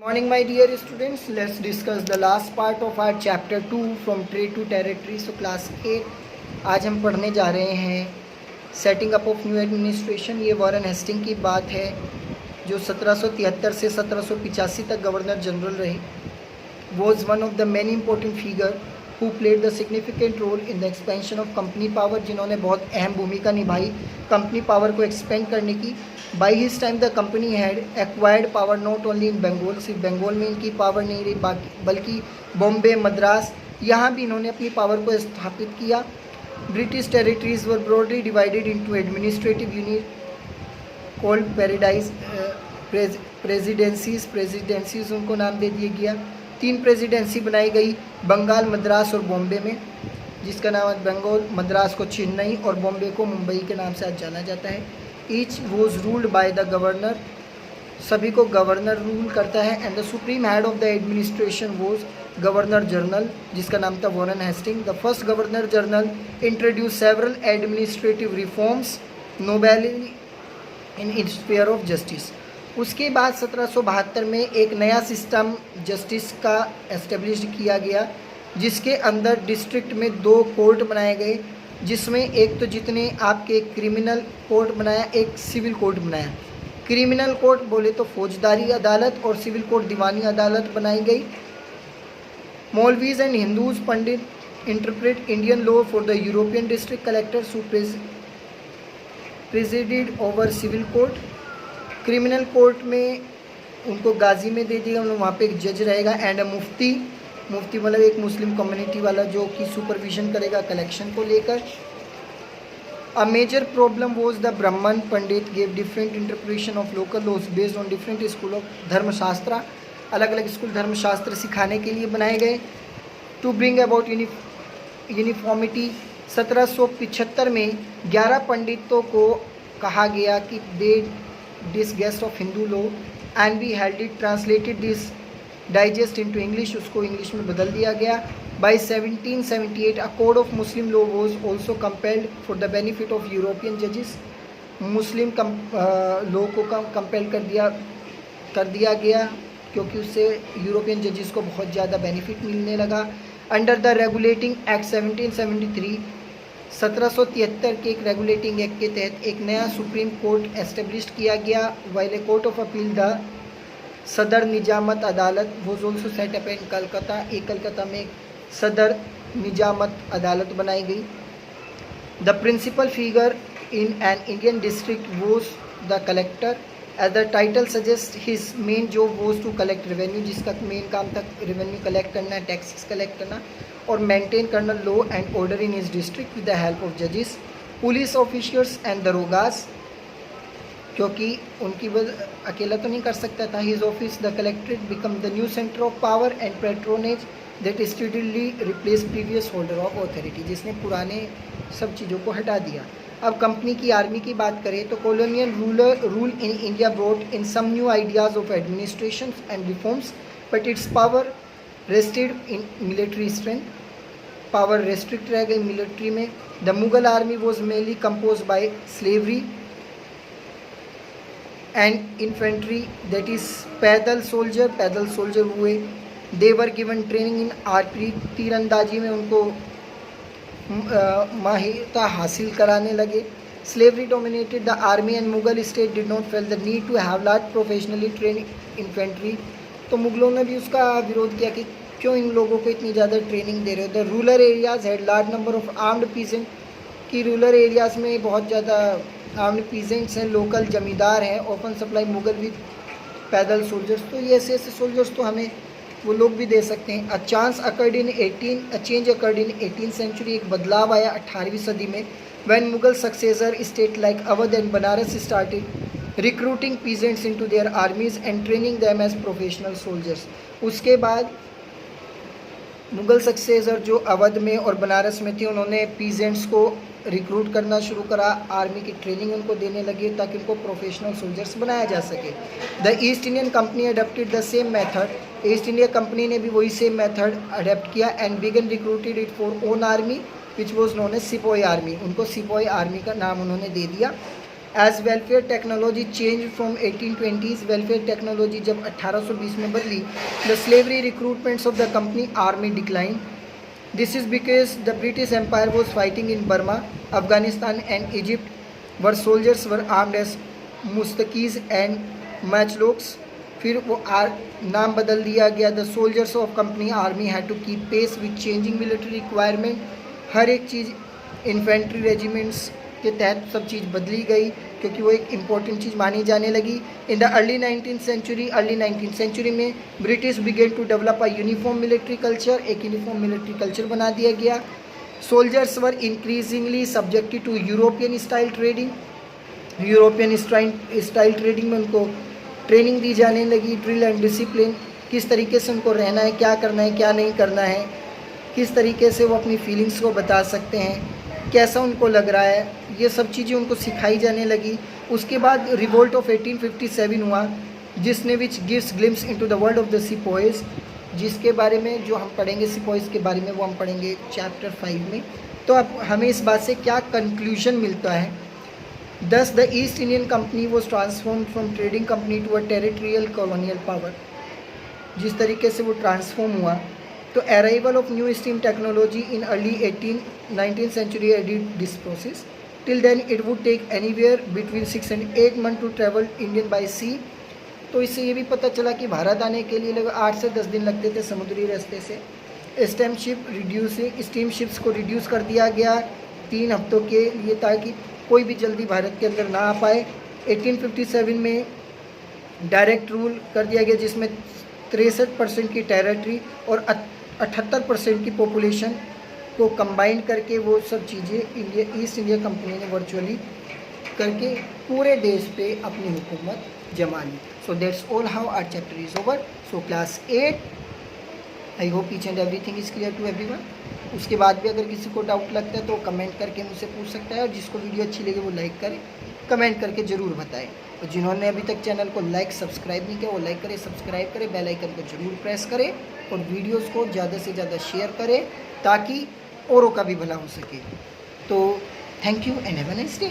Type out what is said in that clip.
Morning my dear students, let's discuss the last part of our chapter 2 from trade to territory. So class 8 आज हम पढ़ने जा रहे हैं setting up of new administration. ये Warren Hasting की बात है जो 1773 से 1785 तक गवर्नर जनरल रहे। Was one of the many important figure who played the significant role in the expansion of company power, जिन्होंने बहुत अहम भूमिका निभाई कंपनी पावर को एक्सपेंड करने की। By his time the company had acquired power not only in Bengal, सिर्फ बंगाल में इनकी पावर नहीं रही बल्कि बॉम्बे, मद्रास, यहाँ भी इन्होंने अपनी पावर को स्थापित किया। British territories were broadly divided into administrative unit called paradise presidencies उनको नाम दे दिया गया। 3 प्रेसिडेंसी बनाई गई बंगाल, मद्रास और बॉम्बे में, जिसका नाम है बंगाल, मद्रास को चेन्नई और बॉम्बे को मुंबई के नाम से आज जाना जाता है। Each was ruled by the governor, सभी को गवर्नर रूल करता है। And the supreme head of the administration was governor general, जिसका नाम था Warren Hasting. The first governor general introduce several administrative reforms notably in its sphere of justice. उसके बाद 1772 में एक नया सिस्टम जस्टिस का एस्टेब्लिश किया गया, जिसके अंदर डिस्ट्रिक्ट में 2 कोर्ट बनाए गए, जिसमें एक तो जितने आपके क्रिमिनल कोर्ट बनाया, एक सिविल कोर्ट बनाया। क्रिमिनल कोर्ट बोले तो फौजदारी अदालत और सिविल कोर्ट दीवानी अदालत बनाई गई। Maulvis and Hindus pandit interpret Indian law for the European district collectors who presided over civil court. Criminal court में उनको गाजी में दे दिया, वहाँ पे एक जज रहेगा एंड मुफ्ती मतलब एक मुस्लिम कम्युनिटी वाला जो कि सुपरविजन करेगा कलेक्शन को लेकर। A major problem was the Brahman pandit gave different interpretation of local laws based on different school of Dharmashastra, अलग अलग स्कूल धर्मशास्त्र सिखाने के लिए बनाए गए। टू ब्रिंग अबाउट यूनिफॉर्मिटी 1775 में 11 पंडितों को कहा गया कि they digest of Hindu law and we held it translated this digest into English, उसको इंग्लिश में बदल दिया गया। By 1778 a code of Muslim law was also compelled for the benefit of European जजेस। मुस्लिम लॉ को कंपेल कर दिया गया क्योंकि उससे यूरोपियन जजेस को बहुत ज़्यादा बेनिफिट मिलने लगा। अंडर द रेगुलेटिंग एक्ट 1773 1773 के एक रेगुलेटिंग एक्ट के तहत एक नया सुप्रीम कोर्ट एस्टेब्लिश किया गया। While a court of appeal the Sadar Nizamat Adalat was also set up in Calcutta, एक कलकत्ता में सदर निजामत अदालत बनाई गई। The principal figure in an Indian district was the collector, as the title suggest his main job was to collect revenue, जिसका main काम था revenue collect करना, taxes collect करना और मेंटेन करना law and order in his district with the help of जजेस, police officials and दरोगास, क्योंकि उनकी वजह अकेला तो नहीं कर सकता था। His office the collectorate become the new centre of power and patronage that steadily replace previous holder of authority, जिसने पुराने सब चीज़ों को हटा दिया। अब कंपनी की आर्मी की बात करें तो colonial rule in India brought in some new ideas of administration and reforms, but its power rested in military strength, power restrict रह गई मिलिट्री में। The Mughal army was mainly compose by slavery and infantry, that is पैदल soldier हुए। They were given training in archery, तीरंदाजी में उनको माहिरता हासिल कराने लगे। Slavery dominated the army and Mughal state did not fail the need to have large professionally train infantry, तो मुगलों ने भी उसका विरोध किया कि क्यों इन लोगों को इतनी ज़्यादा ट्रेनिंग दे रहे हो। The rural areas had large number of armed peasant, कि रूरल एरियाज़ में बहुत ज़्यादा आर्म्ड पीजेंट्स हैं, लोकल जमींदार हैं। ओपन सप्लाई मुगल विद पैदल सोल्जर्स, तो ये ऐसे सोल्जर्स तो हमें वो लोग भी दे सकते हैं। A change occurred in 18th century, एक बदलाव आया 18वीं सदी में, when Mughal successor state like Awadh and Banaras started recruiting peasants into their armies and training them as professional soldiers. उसके बाद मुगल सक्सेसर जो अवध में और बनारस में थे, उन्होंने पीजेंट्स को रिक्रूट करना शुरू करा, आर्मी की ट्रेनिंग उनको देने लगी ताकि उनको प्रोफेशनल सोल्जर्स बनाया जा सके। The East Indian company adopted the same method, East India company ने भी वही सेम मेथड अडेप्ट किया and begin recruited it for own army which was known as sepoy army, उनको सिपोही आर्मी का नाम उन्होंने दे दिया। As welfare technology change from 1820s, welfare technology जब 1820 में बदली, the slavery recruitments of the company army decline. This is because the British empire was fighting in Burma, Afghanistan and Egypt, were soldiers were armed as muskets and matchlocks. फिर वो नाम बदल दिया गया. The soldiers of company army had to keep pace with changing military requirement. हर एक चीज़ infantry regiments के तहत सब चीज़ बदली गई क्योंकि वो एक इम्पॉर्टेंट चीज़ मानी जाने लगी. In the early 19th century में British began to develop a uniform military culture. एक यूनिफॉर्म मिलिट्री कल्चर बना दिया गया. Soldiers were increasingly subjected to European style trading. European style trading में उनको ट्रेनिंग दी जाने लगी. ड्रिल एंड डिसिप्लिन, किस तरीके से उनको रहना है, क्या करना है, क्या नहीं करना है, किस तरीके से वो अपनी फीलिंग्स को बता सकते हैं, कैसा उनको लग रहा है, ये सब चीज़ें उनको सिखाई जाने लगी. उसके बाद रिवोल्ट ऑफ 1857 हुआ जिसने which gives glimpse into the world of the sepoys, जिसके बारे में जो हम पढ़ेंगे सिपोइज के बारे में वो हम पढ़ेंगे चैप्टर 5 में. तो अब हमें इस बात से क्या कंक्लूजन मिलता है. Thus, the East Indian Company was transformed from trading company to a territorial colonial power. जिस तरीके से वो ट्रांसफॉर्म हुआ तो arrival of new steam technology in early 19th century aided this process. Till then it would take anywhere between 6 and 8 months to travel Indian by sea. तो इससे ये भी पता चला कि भारत आने के लिए लगभग 8 से 10 दिन लगते थे समुद्री रास्ते से. स्टीम शिप्स को रिड्यूस कर दिया गया 3 हफ्तों के लिए ताकि कोई भी जल्दी भारत के अंदर ना आ पाए. 1857 में डायरेक्ट रूल कर दिया गया जिसमें 63% की टेरिटरी और 78% की पॉपुलेशन को कंबाइन करके वो सब चीज़ें ईस्ट इंडिया कंपनी ने वर्चुअली करके पूरे देश पे अपनी हुकूमत जमा ली. So that's all how our chapter is over. So class 8 I hope each and everything is clear to everyone. उसके बाद भी अगर किसी को डाउट लगता है तो कमेंट करके मुझसे पूछ सकता है और जिसको वीडियो अच्छी लगे वो लाइक करे, कमेंट करके ज़रूर बताएं. और जिन्होंने अभी तक चैनल को लाइक सब्सक्राइब नहीं किया वो लाइक करें, सब्सक्राइब करें, बेल आइकन को ज़रूर प्रेस करें और वीडियोस को ज़्यादा से ज़्यादा शेयर करें ताकि औरों का भी भला हो सके. तो thank you and have a nice day.